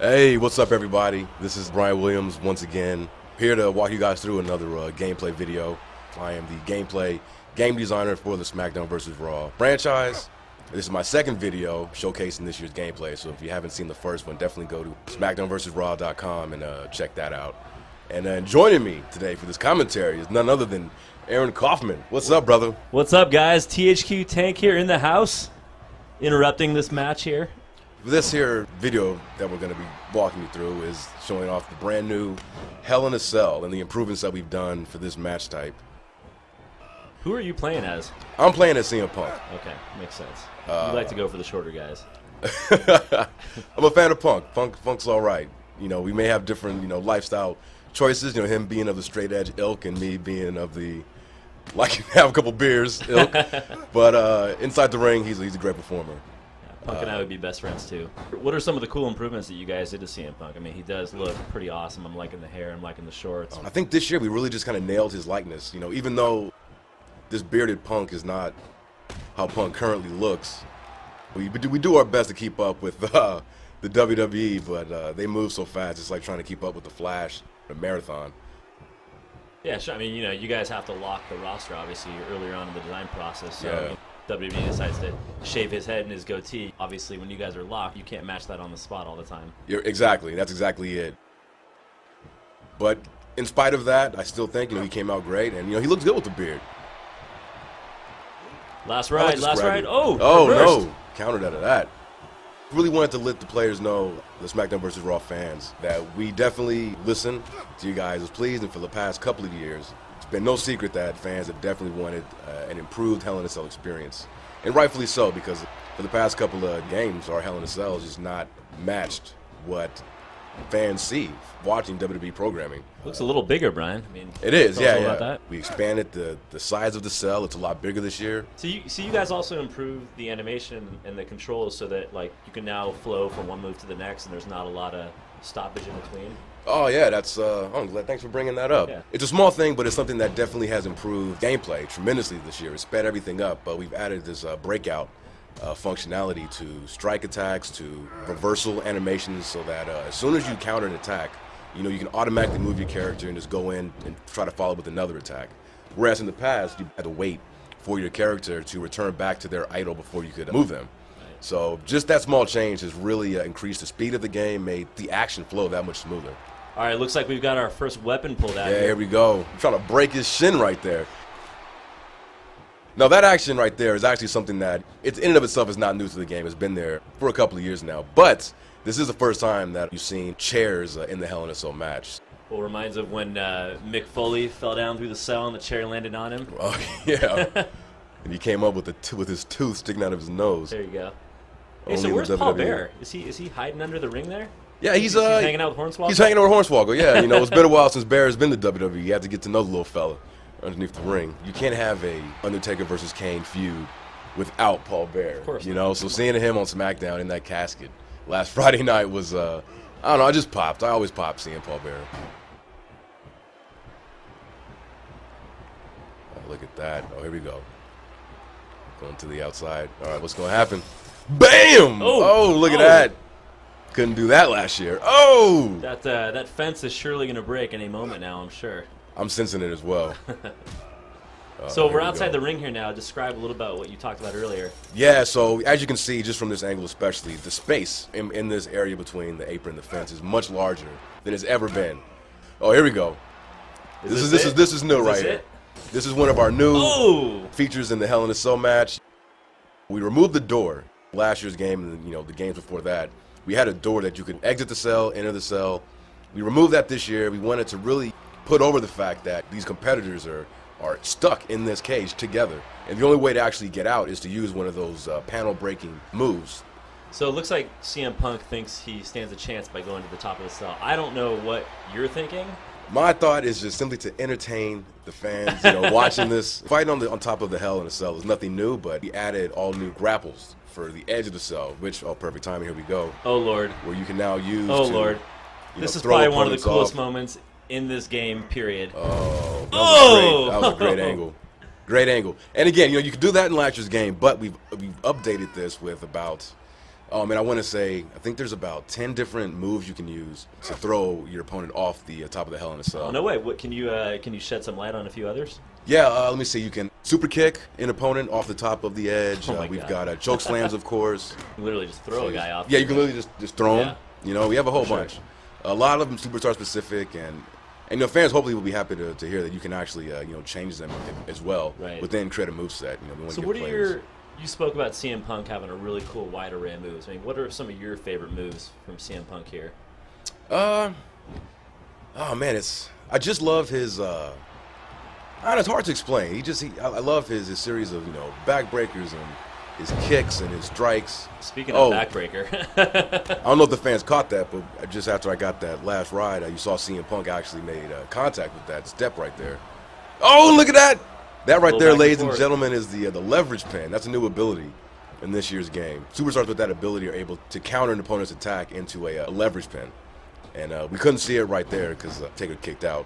Hey, what's up, everybody? This is Brian Williams once again, here to walk you guys through another gameplay video. I am the game designer for the SmackDown vs. Raw franchise. This is my second video showcasing this year's gameplay, so if you haven't seen the first one, definitely go to SmackDownVsRaw.com and check that out. And then joining me today for this commentary is none other than Aaron Kaufman. What's up, brother? What's up, guys? THQ Tank here in the house, interrupting this match here. This here video that we're going to be walking you through is showing off the brand new Hell in a Cell and the improvements that we've done for this match type. Who are you playing as? I'm playing as CM Punk. Okay, makes sense. You like to go for the shorter guys. I'm a fan of Punk. Punk's all right. You know, we may have different, lifestyle choices. You know, him being of the straight edge ilk and me being of the have a couple beers ilk. But inside the ring, he's a great performer. Punk and I would be best friends, too. What are some of the cool improvements that you guys did to CM Punk? I mean, he does look pretty awesome. I'm liking the hair. I'm liking the shorts. I think this year we really just kind of nailed his likeness. You know, even though this bearded Punk is not how Punk currently looks, we do our best to keep up with the WWE, but they move so fast. It's like trying to keep up with the Flash, a marathon. Yeah, sure. I mean, you guys have to lock the roster, obviously, earlier on in the design process. So Yeah. WWE decides to shave his head and his goatee. Obviously, when you guys are locked, you can't match that on the spot all the time. Exactly. That's exactly it. But in spite of that, I still think he came out great, and he looks good with the beard. Last ride. Oh, no, countered out of that. Really wanted to let the players know, the SmackDown vs. Raw fans, that we definitely listen to you guys as pleased, and for the past couple of years, it's been no secret that fans have definitely wanted an improved Hell in a Cell experience. And rightfully so, because for the past couple of games, our Hell in a Cell has just not matched what fans see watching WWE programming. Looks a little bigger, Brian. I mean, it is, tell us yeah. about that. We expanded the size of the cell. It's a lot bigger this year. So you guys also improved the animation and the controls so that you can now flow from one move to the next, and there's not a lot of stoppage in between. Oh yeah, that's. I'm glad. Thanks for bringing that up. Yeah. It's a small thing, but it's something that definitely has improved gameplay tremendously this year. It sped everything up, but we've added this breakout functionality to strike attacks, to reversal animations, so that as soon as you counter an attack, you can automatically move your character and just go in and try to follow with another attack. Whereas in the past, you had to wait for your character to return back to their idol before you could move them. So just that small change has really increased the speed of the game, made the action flow that much smoother. All right, looks like we've got our first weapon pulled out. Yeah, here we go. I'm trying to break his shin right there. Now that action right there is actually something that, in and of itself, is not new to the game. It's been there for a couple of years now. But this is the first time that you've seen chairs in the Hell in a Cell match. Well, reminds of when Mick Foley fell down through the cell and the chair landed on him. Oh yeah, and he came up with his tooth sticking out of his nose. There you go. Hey, Only so in where's the Paul WWE. Bearer? Is he hiding under the ring there? Yeah, he's hanging out with Hornswoggle. He's hanging out with Hornswoggle. Yeah, it's been a while since Bear's been to WWE. You have to get to know the little fella underneath the ring. You can't have a Undertaker versus Kane feud without Paul Bearer. Of course. So seeing him on SmackDown in that casket last Friday night was, I don't know, I just popped. I always pop seeing Paul Bearer. Oh, look at that. Oh, here we go. Going to the outside. All right, what's going to happen? Bam! Oh, look at that. Couldn't do that last year. Oh! That fence is surely going to break any moment now, I'm sure. I'm sensing it as well. So we're outside the ring here now. Describe a little about what you talked about earlier. Yeah, so as you can see, just from this angle especially, the space in this area between the apron and the fence is much larger than it's ever been. Oh, here we go. This is new right here. This is one of our new features in the Hell in a Cell match. We removed the door last year's game, and the games before that. We had a door that you could exit the cell, enter the cell. We removed that this year. We wanted to really put over the fact that these competitors are stuck in this cage together. And the only way to actually get out is to use one of those panel-breaking moves. So it looks like CM Punk thinks he stands a chance by going to the top of the cell. I don't know what you're thinking. My thought is just simply to entertain the fans, watching this. Fighting on top of the Hell in a Cell is nothing new, but we added all new grapples for the edge of the cell, which, perfect timing, here we go. Oh, Lord. Where you can now use Lord. This is probably one of the coolest moments in this game, period. Oh, that was a great angle. Great angle. And again, you can do that in last year's game, but we've updated this with about Oh, man, I want to say, I think there's about 10 different moves you can use to throw your opponent off the top of the Hell in a Cell. Oh, no way. What, can you shed some light on a few others? Yeah, let me see. You can super kick an opponent off the top of the edge. Oh We've got choke slams, of course. You literally just throw a guy off. Yeah, you can literally just throw him. Yeah. You know, we have a whole bunch. A lot of them superstar specific, and you know, fans hopefully will be happy to hear that you can actually you know, change them as well within create a moveset. You know, we want so to what give are players. you spoke about CM Punk having a really cool wide array of moves. I mean, what are some of your favorite moves from CM Punk here? Oh man, I just love his. It's hard to explain. I love his series of, you know, backbreakers and his kicks and his strikes. Speaking of backbreaker, I don't know if the fans caught that, but just after I got that last ride, you saw CM Punk actually made contact with that step right there. Oh, look at that! That right there, ladies and gentlemen, is the leverage pin. That's a new ability in this year's game. Superstars with that ability are able to counter an opponent's attack into a leverage pin. And we couldn't see it right there because Taker kicked out.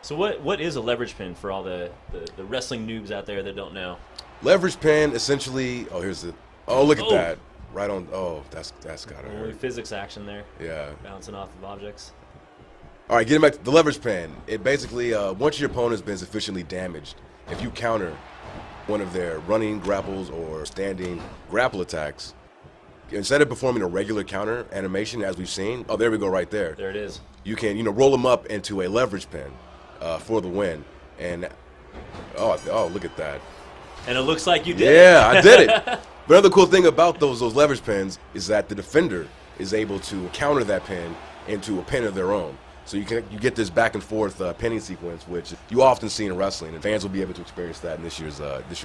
So what is a leverage pin for all the wrestling noobs out there that don't know? Leverage pin, essentially. Oh, here's the. Oh, look at that! Right on. Oh, that's gotta hurt. Physics action there. Yeah. Bouncing off of objects. All right, getting back to the leverage pin. It basically, once your opponent's been sufficiently damaged, if you counter one of their running grapples or standing grapple attacks, instead of performing a regular counter animation as we've seen, oh, there we go, right there. There it is. You can, you know, roll them up into a leverage pin for the win. And oh, look at that. And it looks like you did. Yeah, I did it. But another cool thing about those leverage pins is that the defender is able to counter that pin into a pin of their own. So you get this back and forth pinning sequence, which you often see in wrestling, and fans will be able to experience that in this year's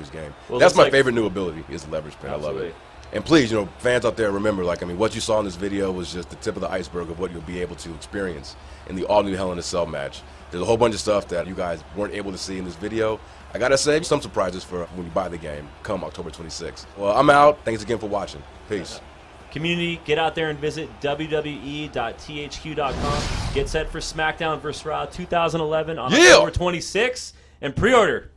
game. Well, that's my favorite new ability is the leverage pin. Absolutely. I love it. And please, you know, fans out there, remember, like, I mean, what you saw in this video was just the tip of the iceberg of what you'll be able to experience in the all-new Hell in a Cell match. There's a whole bunch of stuff that you guys weren't able to see in this video. I gotta say, some surprises for when you buy the game come October 26th. Well, I'm out. Thanks again for watching. Peace. Community, get out there and visit WWE.thq.com. Get set for SmackDown vs. Raw 2011 on October 26th and pre-order.